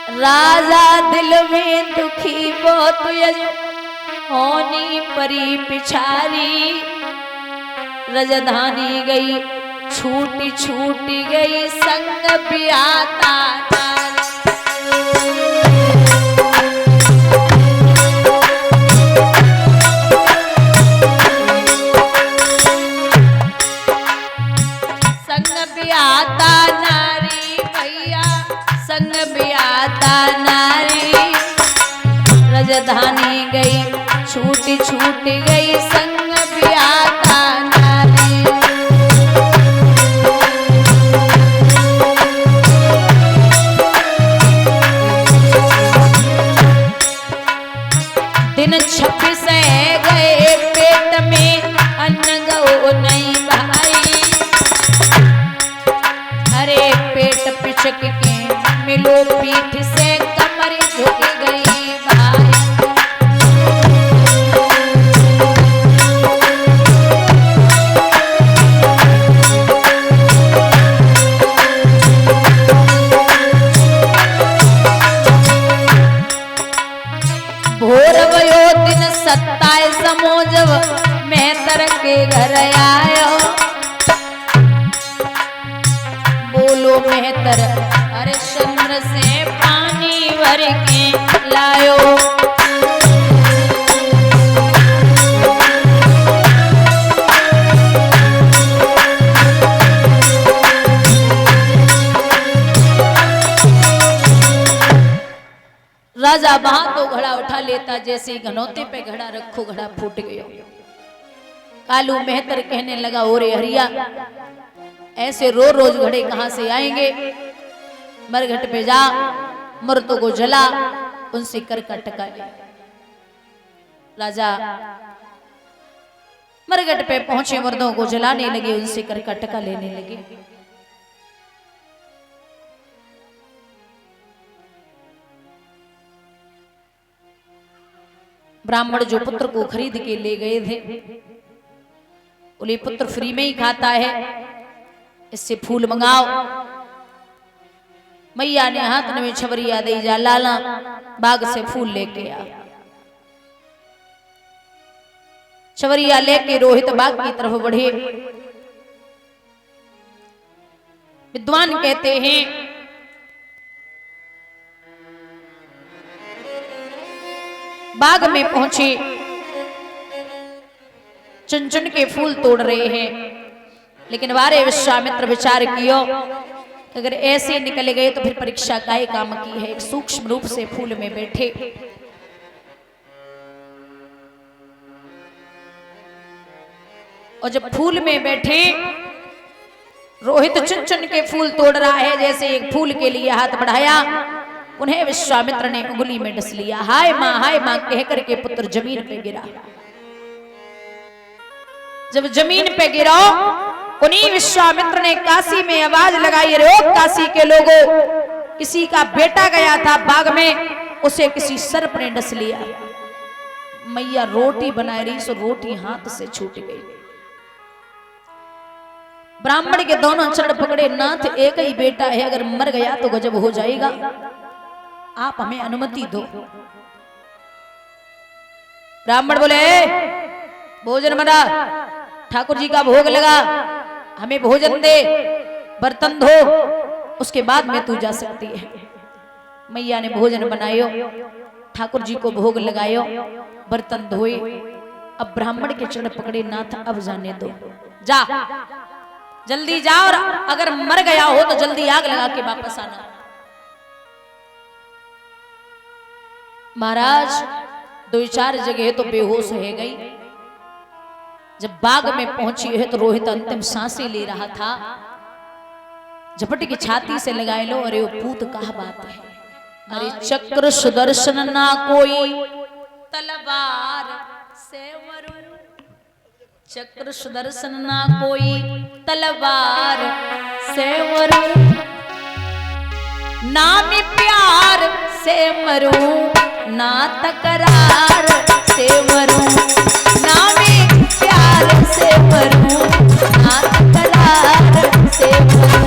राजा दिल में दुखी बहुत होनी परी पिछारी, रजधानी गई छूटी छूटी गई संग बियाता नारी भैया संग बियाता नारी, रजधानी गई छूटी छूटी गई संग बियाता नारी। दिन 26 गए पेट में अन्न गो नहीं भाई, अरे पेट पिचक के मिलो पीठ से कमर झुक गई भाई। भोर भयो दिन 27 जब मेहतर के घर आयो, बोलो मेहतर हरिश्चंद्र से पानी भर के लायो। राजा वहां तो घड़ा उठा लेता, जैसे घनौते पे घड़ा रखो घड़ा फूट गयो। कालू मेहतर कहने लगा, ओरे हरिया ऐसे रोज घड़े कहां से आएंगे, मरघट पे जा मर्दों को जला उनसे कर का टका ले। राजा मरघट पे पहुंचे, मर्दों को जलाने लगे, उनसे कर का टका लेने लगे। ब्राह्मण जो पुत्र को खरीद के ले गए थे, बोले पुत्र फ्री में ही खाता है, इससे फूल मंगाओ। मैया ने हाथ में छवरिया दे जा, लाला बाग से फूल लेके आ। छवरिया लेके रोहित बाग की तरफ बढ़े। विद्वान कहते हैं बाग में पहुंचे, चुन चुन के फूल तोड़ रहे हैं, लेकिन वारे विश्वामित्र विचार कियो कि अगर ऐसे निकले गए तो फिर परीक्षा काहे काम की है। एक सूक्ष्म रूप से फूल में बैठे, और जब फूल में बैठे रोहित चुन चुन के फूल तोड़ रहा है, जैसे एक फूल के लिए हाथ बढ़ाया, उन्हें विश्वामित्र ने उंगली में डस लिया। हाय मां कह करके पुत्र जमीन पे गिरा। जब जमीन पे गिरा, उन्हीं विश्वामित्र ने काशी में आवाज लगाई, अरे ओ काशी के लोगों, किसी का बेटा गया था बाग में, उसे किसी सर्प ने डस लिया। मैया रोटी बना रही, सो रोटी हाथ से छूट गई। ब्राह्मण के दोनों चरण पकड़े, नाथ एक ही बेटा है, अगर मर गया तो गजब हो जाएगा, आप हमें अनुमति दो। ब्राह्मण बोले, भोजन बना, ठाकुर जी का भोग लगा, हमें भोजन दे, बर्तन धो, उसके बाद में तू जा सकती है। मैया ने भोजन बनायो, ठाकुर जी को भोग लगायो, बर्तन धोए। अब ब्राह्मण के चरण पकड़े, नाथ अब जाने दो, जा जल्दी जा, और अगर मर गया हो तो जल्दी आग लगा के वापस आना। महाराज 2-4 जगह तो बेहोश हो गई। जब बाग में पहुंची है तो रोहित अंतिम सांसें ले रहा था, झपट की छाती से लगाए लो, अरे वो पूत कहा बात है, अरे चक्र सुदर्शन ना कोई तलवार से मरू, चक्र सुदर्शन ना कोई तलवार से मरू, नाम प्यार से मरू ना तकरार से मरू, नाम प्यार से मरू ना तकरार से मरू।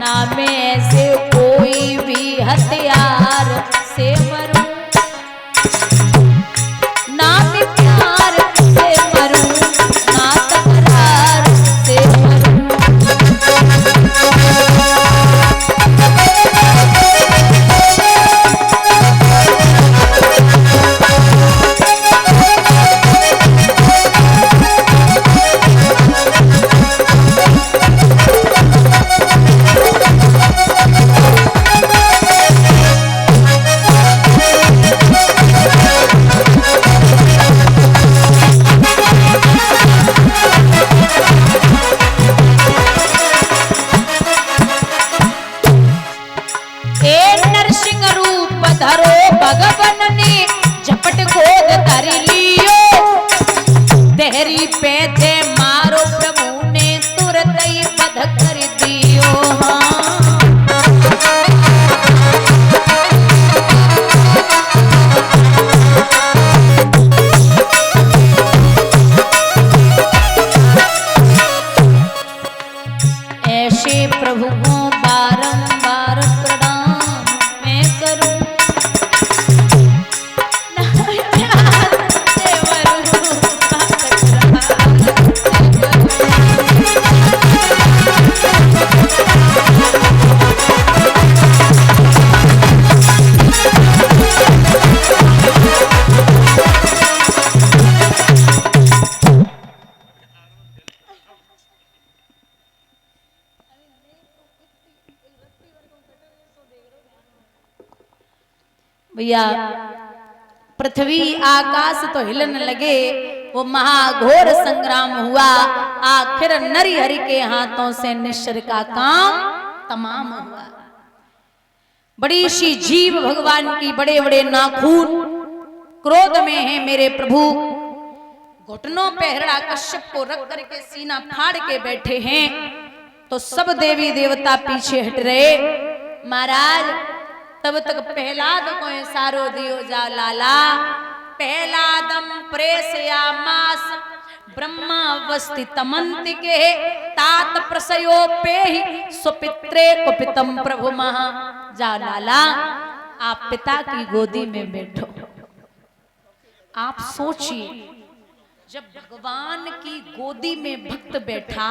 ना मैं ऐसे कोई भी हथियार से मरूं, ना मैं प्यार से मरूं, ना तकरार से मरूं। भगवन ने झपट गोद धर लियो, तेरी पैदे मारो प्रभु ने तुरंत ही बध कर दियो। ऐसे प्रभु को बारंबार प्रणाम मैं करूं, भैया पृथ्वी आकाश तो हिलन लगे, वो महाघोर संग्राम हुआ, आखिर नरी हरि के हाथों से निश्चर का काम तमाम हुआ। बड़ी सी जीव भगवान की, बड़े बड़े नाखून क्रोध में है मेरे प्रभु, घुटनों पे हिरण्यकश्यप को रख करके सीना फाड़ के बैठे हैं, तो सब देवी देवता पीछे हट रहे। महाराज तब तक प्रहलाद को इशारो दियो जा लाला, प्रहलादम प्रेषयामास ब्रह्मावस्थितमन्तिके तात प्रसयोपे सुपित्रे कुपितम प्रभु महा। जा लाला आप पिता की गोदी में बैठो। आप सोचिए जब भगवान की गोदी में भक्त बैठा,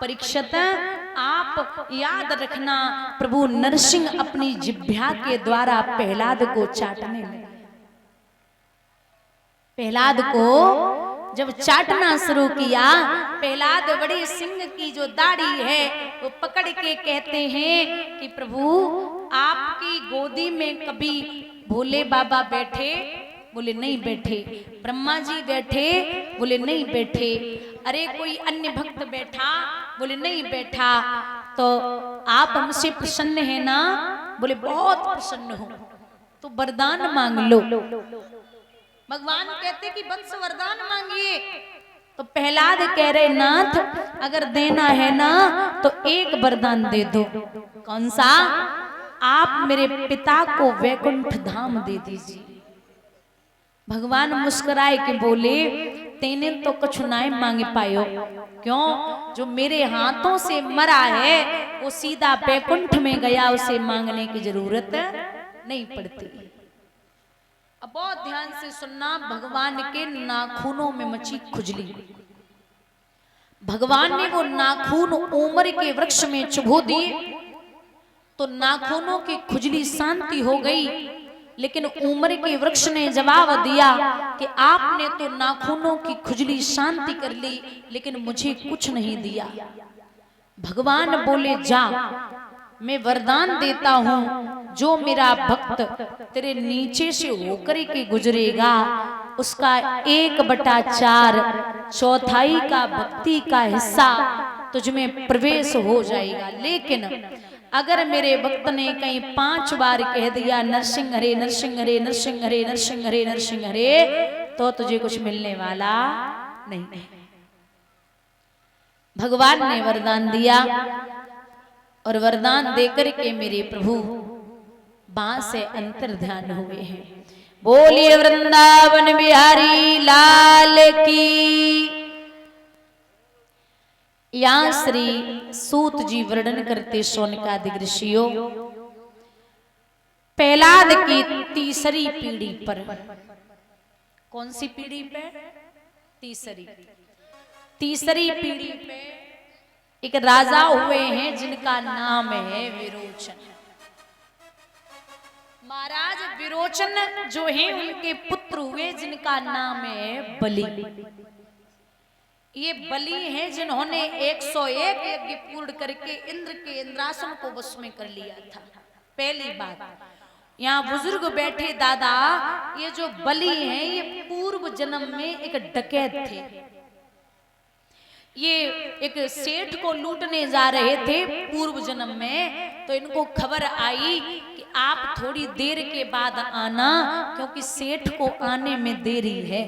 परीक्षित आप याद रखना प्रभु नरसिंह अपनी जिह्वा के द्वारा प्रहलाद को चाटने लगे। प्रहलाद को जब चाटना शुरू किया, प्रहलाद बड़ी सिंह की जो दाढ़ी है वो पकड़ के कहते हैं कि प्रभु आपकी गोदी में कभी भोले बाबा बैठे? बोले नहीं बैठे। ब्रह्मा जी बैठे? बोले नहीं बैठे। अरे कोई अन्य भक्त बैठा? बोले नहीं बैठा। तो आप हमसे प्रसन्न है ना? बोले बहुत प्रसन्न हो। तो वरदान मांग लो। भगवान कहते कि वत्स वरदान मांगिए। तो प्रहलाद कह रहे नाथ अगर देना है ना तो एक वरदान दे दो। कौन सा? आप मेरे पिता को वैकुंठ धाम दे दीजिए। भगवान मुस्कुराए के बोले तेने तो कुछ नहीं मांगे पायो। क्यों? जो मेरे हाथों से मरा है वो सीधा वैकुंठ में गया, उसे मांगने की जरूरत नहीं पड़ती। अब बहुत ध्यान से सुनना, भगवान के नाखूनों में मची खुजली। भगवान ने वो नाखून उमर के वृक्ष में चुभो दिए तो नाखूनों की खुजली शांति हो गई। लेकिन उमर के वृक्ष ने जवाब दिया कि आपने तो नाखूनों की खुजली शांति कर ली लेकिन मुझे कुछ नहीं दिया। भगवान बोले जा मैं वरदान देता हूं, जो मेरा भक्त तेरे नीचे से होकर के गुजरेगा उसका 1/4 चौथाई का भक्ति का हिस्सा तुझ में प्रवेश हो जाएगा। लेकिन अगर मेरे भक्त ने कहीं 5 बार कह दिया नरसिंह हरे नरसिंह हरे नरसिंह हरे नरसिंह हरे नरसिंह हरे, तो तुझे कुछ मिलने वाला नहीं। भगवान ने वरदान दिया और वरदान देकर के मेरे प्रभु बां से अंतर ध्यान हुए हैं। बोलिए वृंदावन बिहारी लाल की। यहाँ श्री सूत जी वर्णन करते शौनकादिक ऋषियों, प्रहलाद की तीसरी पीढ़ी पर, कौन सी पीढ़ी पे? तीसरी पीढ़ी पे एक राजा हुए हैं जिनका नाम है विरोचन। महाराज विरोचन जो है उनके पुत्र हुए जिनका नाम है बलि। ये बलि हैं जिन्होंने 101 यज्ञ पूर्ण करके इंद्र के इंद्रासन को वश में कर लिया था। पहली बात, यहाँ बुजुर्ग बैठे दादा, ये जो बलि हैं ये पूर्व जन्म में एक डकैत थे। ये एक सेठ को लूटने जा रहे थे पूर्व जन्म में, तो इनको खबर आई कि आप थोड़ी देर के बाद आना क्योंकि सेठ को आने में देरी है।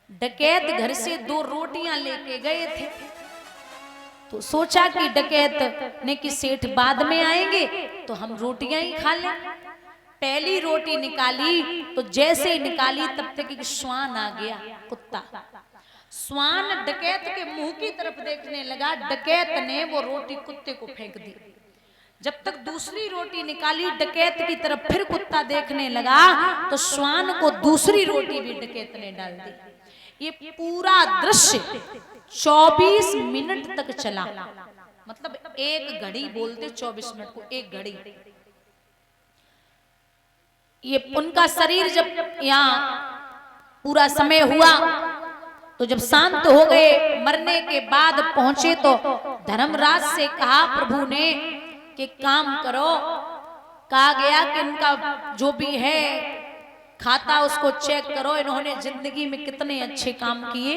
डकैत घर से 2 रोटियां लेके गए थे, तो सोचा कि डकैत ने कि सेठ बाद में आएंगे तो हम रोटियां ही खा लें। पहली रोटी निकाली तो जैसे ही निकाली तब तक एक श्वान आ गया, कुत्ता। श्वान डकैत के मुंह की तरफ देखने लगा, डकैत ने वो रोटी कुत्ते को फेंक दी। जब तक दूसरी रोटी निकाली डकैत की तरफ फिर कुत्ता देखने लगा तो श्वान को दूसरी रोटी भी डकैत ने डाल दी। ये पूरा दृश्य 24 मिनट तक चला, मतलब एक घड़ी बोलते 24 मिनट को एक घड़ी। ये उनका शरीर जब यहाँ पूरा समय हुआ तो जब शांत हो गए, मरने के बाद पहुंचे तो धर्मराज से कहा प्रभु ने कि काम करो। कहा गया कि इनका जो भी है खाता उसको चेक करो, इन्होंने जिंदगी में कितने अच्छे काम किए।